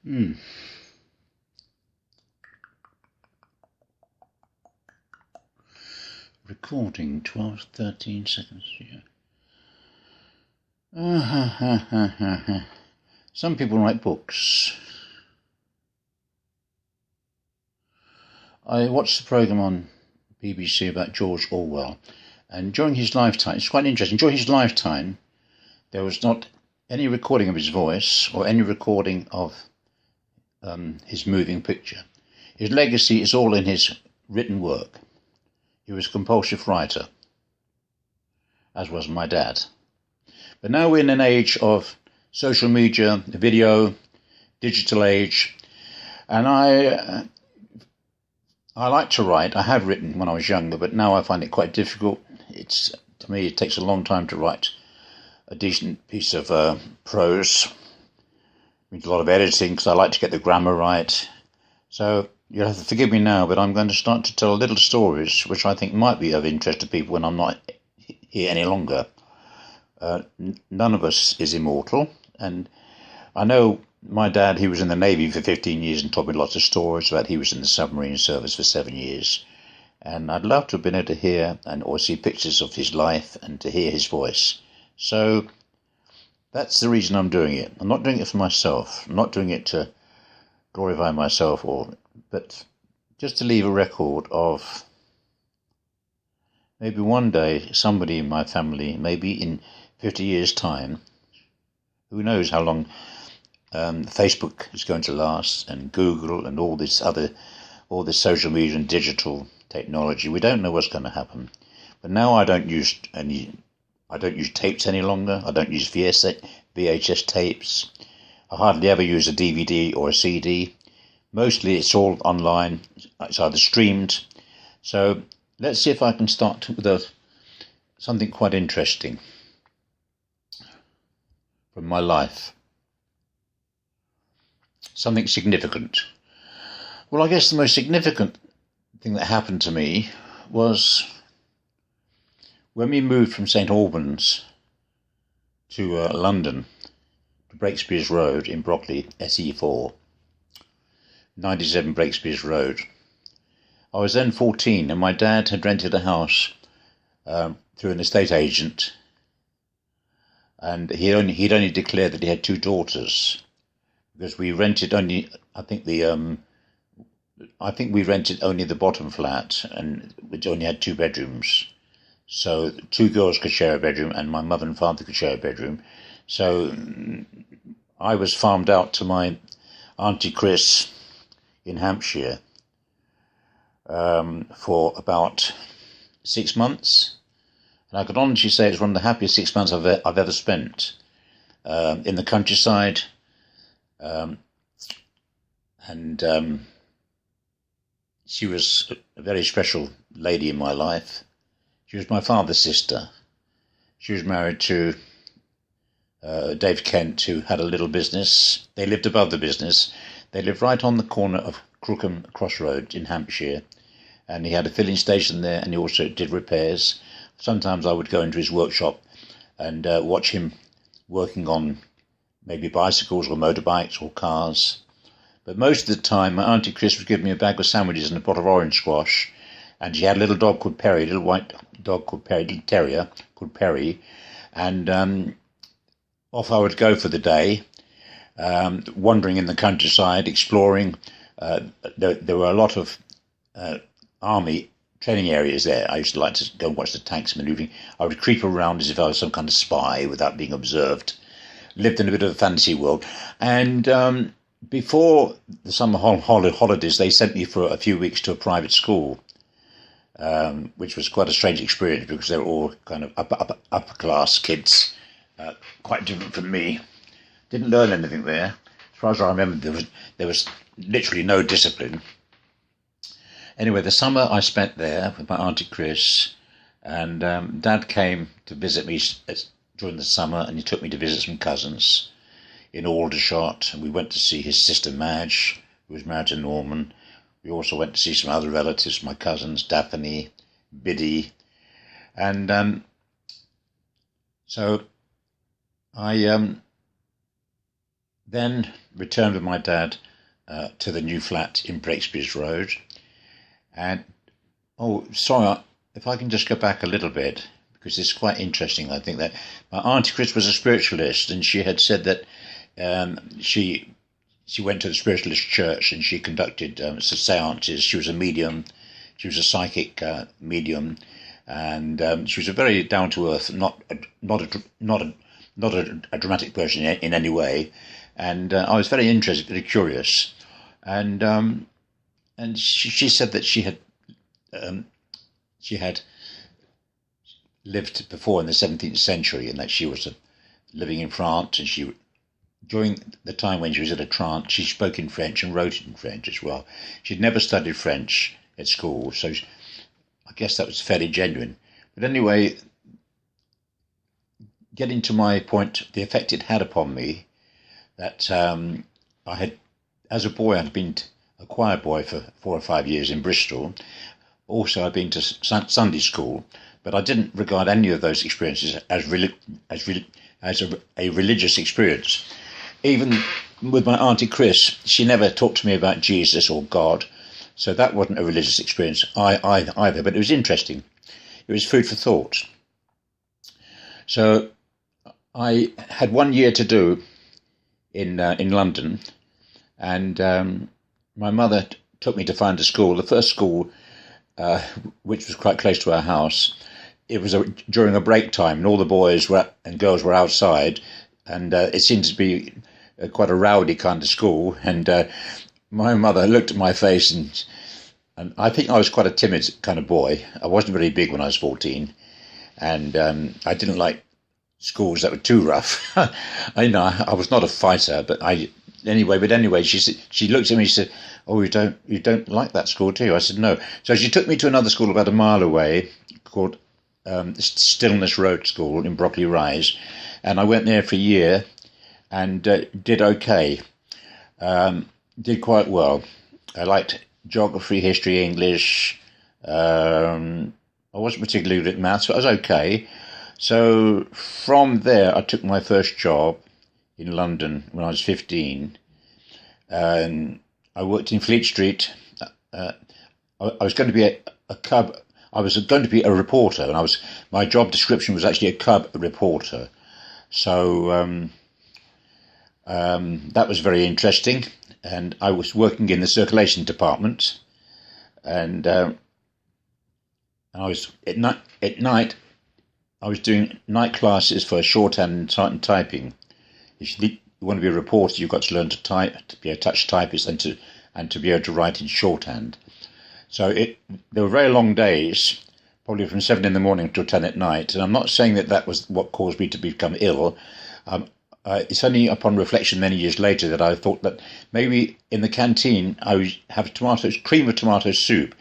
Hmm. Recording 12, 13 seconds. Yeah. Some people write books. I watched the programme on BBC about George Orwell, and during his lifetime, it's quite interesting, during his lifetime, there was not any recording of his voice or any recording of his moving picture. His legacy is all in his written work. He was a compulsive writer, as was my dad. But now we're in an age of social media, video, digital age, and I like to write. I have written when I was younger, but now I find it quite difficult. To me, it takes a long time to write a decent piece of prose. It needs a lot of editing because I like to get the grammar right. So you'll have to forgive me now, but I'm going to start to tell little stories which I think might be of interest to people when I'm not here any longer. None of us is immortal, and I know my dad, he was in the Navy for 15 years and told me lots of stories about he was in the submarine service for 7 years, and I'd love to have been able to hear or see pictures of his life and to hear his voice. So that's the reason I'm doing it. I'm not doing it for myself. I'm not doing it to glorify myself, but just to leave a record of maybe one day somebody in my family, maybe in 50 years' time, who knows how long Facebook is going to last, and Google and all this social media and digital technology. We don't know what's going to happen. But now I don't use tapes any longer. I don't use VHS tapes. I hardly ever use a DVD or a CD. Mostly it's all online. It's either streamed. So let's see if I can start with something quite interesting from my life. Something significant. Well, I guess the most significant thing that happened to me was when we moved from St. Albans to London, to Breakspears Road in Brockley, SE4, 97 Breakspears Road. I was then 14, and my dad had rented a house through an estate agent, and he'd only declared that he had 2 daughters, because we rented only, I think we rented only the bottom flat, and which only had 2 bedrooms. So 2 girls could share a bedroom, and my mother and father could share a bedroom. So I was farmed out to my auntie Chris in Hampshire for about 6 months. And I could honestly say it's one of the happiest 6 months I've ever spent in the countryside. She was a very special lady in my life. She was my father's sister. She was married to Dave Kent, who had a little business. They lived above the business. They lived right on the corner of Crookham Crossroads in Hampshire, and he had a filling station there, and he also did repairs. Sometimes I would go into his workshop and watch him working on maybe bicycles or motorbikes or cars. But most of the time, my auntie Chris would give me a bag of sandwiches and a pot of orange squash, and she had a little dog called Perry, a little white dog called Perry, little terrier called Perry, and off I would go for the day, wandering in the countryside, exploring. There were a lot of army training areas there. I used to like to go and watch the tanks manoeuvring. I would creep around as if I was some kind of spy without being observed. Lived in a bit of a fantasy world, and before the summer holidays, they sent me for a few weeks to a private school, which was quite a strange experience because they were all kind of upper class kids, quite different from me. Didn't learn anything there. As far as I remember, there was literally no discipline. Anyway, the summer I spent there with my auntie Chris, and Dad came to visit me during the summer, and he took me to visit some cousins in Aldershot, and we went to see his sister Madge, who was married to Norman. We also went to see some other relatives, my cousins, Daphne, Biddy, and so then returned with my dad to the new flat in Breakspears Road. And, oh, sorry, if I can just go back a little bit, because it's quite interesting. I think that my auntie Chris was a spiritualist, and she had said that she went to the spiritualist church and she conducted seances. She was a medium. She was a psychic medium, and she was a very down to earth, not a dramatic person in any way. And I was very interested, very curious, and she said that she had lived before in the 17th century, and that she was living in France, and during the time when she was in a trance, she spoke in French and wrote in French as well. She'd never studied French at school, so I guess that was fairly genuine. But anyway, getting to my point, the effect it had upon me, that I had, as a boy, I'd been a choir boy for 4 or 5 years in Bristol. Also, I'd been to Sunday school, but I didn't regard any of those experiences as a religious experience. Even with my auntie Chris, she never talked to me about Jesus or God, so that wasn't a religious experience either. But it was interesting. It was food for thought. So I had 1 year to do in London, and my mother took me to find a school. The first school, which was quite close to our house, it was during a break time, and all the boys and girls were outside, and it seemed to be quite a rowdy kind of school. And my mother looked at my face, and I think I was quite a timid kind of boy. I wasn't very big when I was 14, and I didn't like schools that were too rough. I was not a fighter, but anyway, she looked at me and she said, "Oh, you don't like that school, do you?" I said, "No." So she took me to another school about a mile away called Stillness Road School in Brockley Rise, and I went there for a year and did okay. Did quite well. I liked geography, history, English. I wasn't particularly good at maths, but I was okay. So from there, I took my first job in London when I was 15. I worked in Fleet Street. I was going to be a cub. I was going to be a reporter, and my job description was actually a cub reporter. So that was very interesting, and I was working in the circulation department, and I was at night. I was doing night classes for shorthand and typing. If you want to be a reporter, you've got to learn to type, to be a touch typist, and to be able to write in shorthand. So there were very long days, probably from 7 in the morning till 10 at night. And I'm not saying that was what caused me to become ill. It's only upon reflection many years later that I thought that maybe in the canteen I would have cream of tomato soup.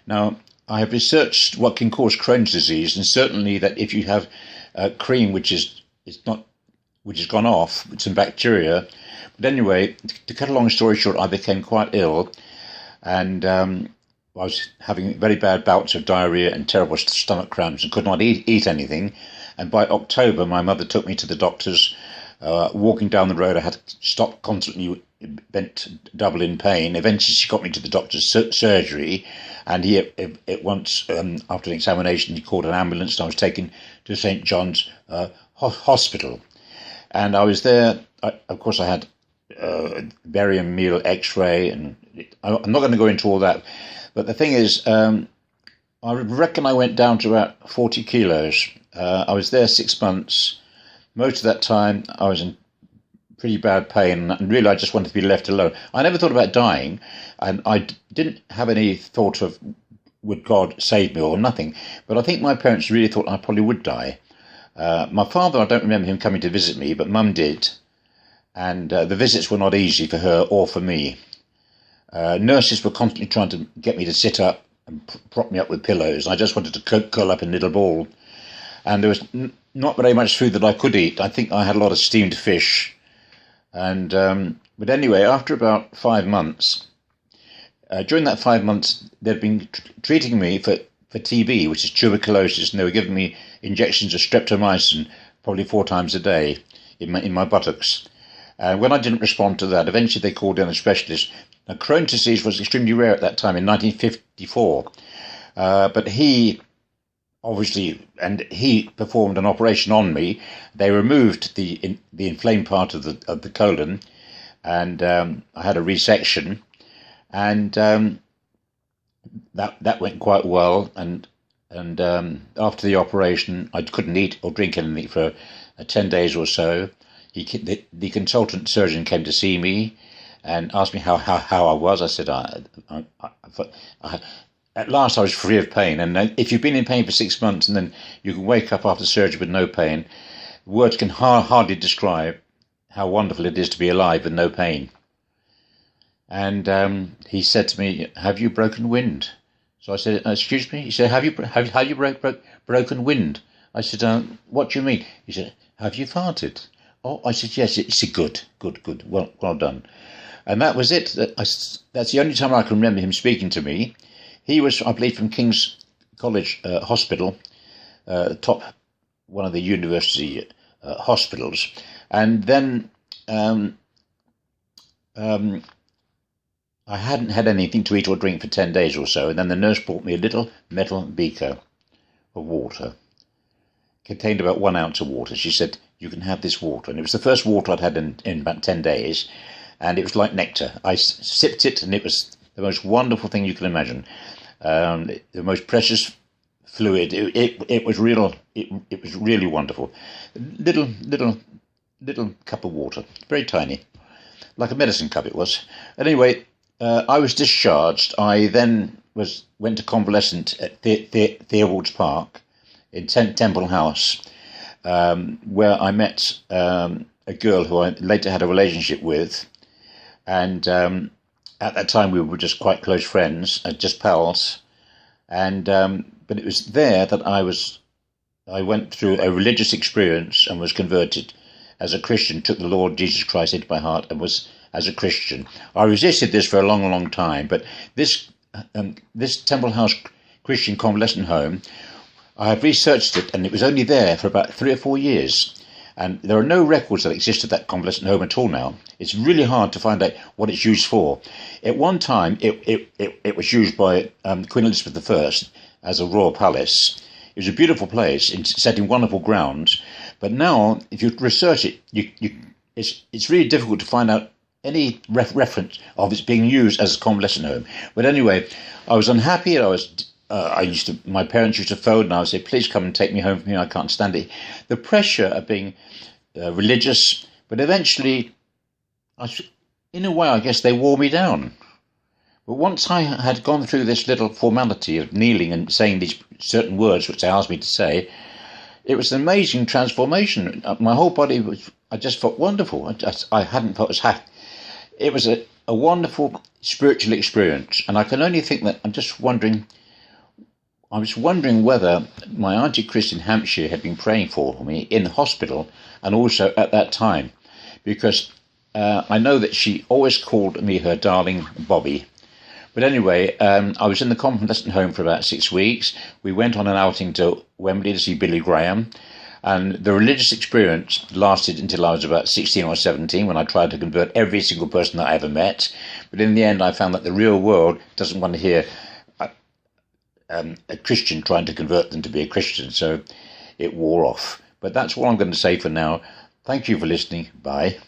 Now, I have researched what can cause Crohn's disease, and certainly that if you have cream which has gone off with some bacteria. But anyway, to cut a long story short, I became quite ill, and I was having very bad bouts of diarrhea and terrible stomach cramps and could not eat anything. And by October, my mother took me to the doctors. Walking down the road, I had to stop constantly, bent double in pain. Eventually, she got me to the doctor's surgery, and he at once, after an examination, he called an ambulance, and I was taken to St. John's hospital. And I was there. Of course, I had barium meal X-ray, and I'm not going to go into all that. But the thing is, I reckon I went down to about 40 kilos. I was there 6 months. Most of that time, I was in pretty bad pain, and really I just wanted to be left alone. I never thought about dying, and I didn't have any thought of would God save me or nothing. But I think my parents really thought I probably would die. My father, I don't remember him coming to visit me, but Mum did. And the visits were not easy for her or for me. Nurses were constantly trying to get me to sit up and prop me up with pillows. I just wanted to curl up in a little ball. And there was not very much food that I could eat. I think I had a lot of steamed fish. And but anyway, after about 5 months, during that 5 months, they'd been treating me for TB, which is tuberculosis, and they were giving me injections of streptomycin probably 4 times a day in my buttocks. And when I didn't respond to that, eventually they called in a specialist. Now, Crohn's disease was extremely rare at that time in 1954. But he obviously, and he performed an operation on me. They removed the inflamed part of the colon, and I had a resection, and that went quite well. And after the operation, I couldn't eat or drink anything for 10 days or so. The consultant surgeon came to see me and asked me how I was. I said, at last I was free of pain. And if you've been in pain for 6 months and then you can wake up after surgery with no pain, words can hardly describe how wonderful it is to be alive with no pain. And he said to me, "Have you broken wind?" So I said, "Excuse me?" He said, "Have you broken wind?" I said, "What do you mean?" He said, "Have you farted?" Oh, I said, "Yes." He said, Good. Well done." And that was it. That's the only time I can remember him speaking to me. He was, I believe, from King's College Hospital, top one of the university hospitals. And then I hadn't had anything to eat or drink for 10 days or so. And then the nurse brought me a little metal beaker of water. Contained about 1 ounce of water. She said, "You can have this water." And it was the first water I'd had in about 10 days. And it was like nectar. I sipped it, and it was the most wonderful thing you can imagine. The most precious fluid. It was real. It was really wonderful. Little cup of water, very tiny, like a medicine cup it was. Anyway, I was discharged. I then went to convalescent at Theobald's Park in Temple House, where I met a girl who I later had a relationship with, and at that time we were just quite close friends, just pals. And but it was there that I went through a religious experience and was converted as a Christian, took the Lord Jesus Christ into my heart and was as a Christian. I resisted this for a long time, but this Temple House Christian Convalescent Home, I have researched it, and it was only there for about 3 or 4 years. And there are no records that exist of that convalescent home at all now. It's really hard to find out what it's used for. At one time, it was used by Queen Elizabeth I as a royal palace. It was a beautiful place, set in wonderful grounds. But now, if you research it, it's really difficult to find out any reference of it being used as a convalescent home. But anyway, I was unhappy. My parents used to phone, and I would say, "Please come and take me home from here. I can't stand it." The pressure of being religious, but eventually, in a way, I guess they wore me down. But once I had gone through this little formality of kneeling and saying these certain words which they asked me to say, it was an amazing transformation. My whole body I just felt wonderful. I hadn't felt as happy. It was a wonderful spiritual experience, and I can only think that I was wondering whether my auntie Chris in Hampshire had been praying for me in hospital, and also at that time, because I know that she always called me her darling Bobby. But anyway, I was in the convalescent home for about 6 weeks. We went on an outing to Wembley to see Billy Graham, and the religious experience lasted until I was about 16 or 17, when I tried to convert every single person that I ever met. But in the end, I found that the real world doesn't want to hear a Christian trying to convert them to be a Christian, so it wore off. But that's all I'm going to say for now. Thank you for listening. Bye.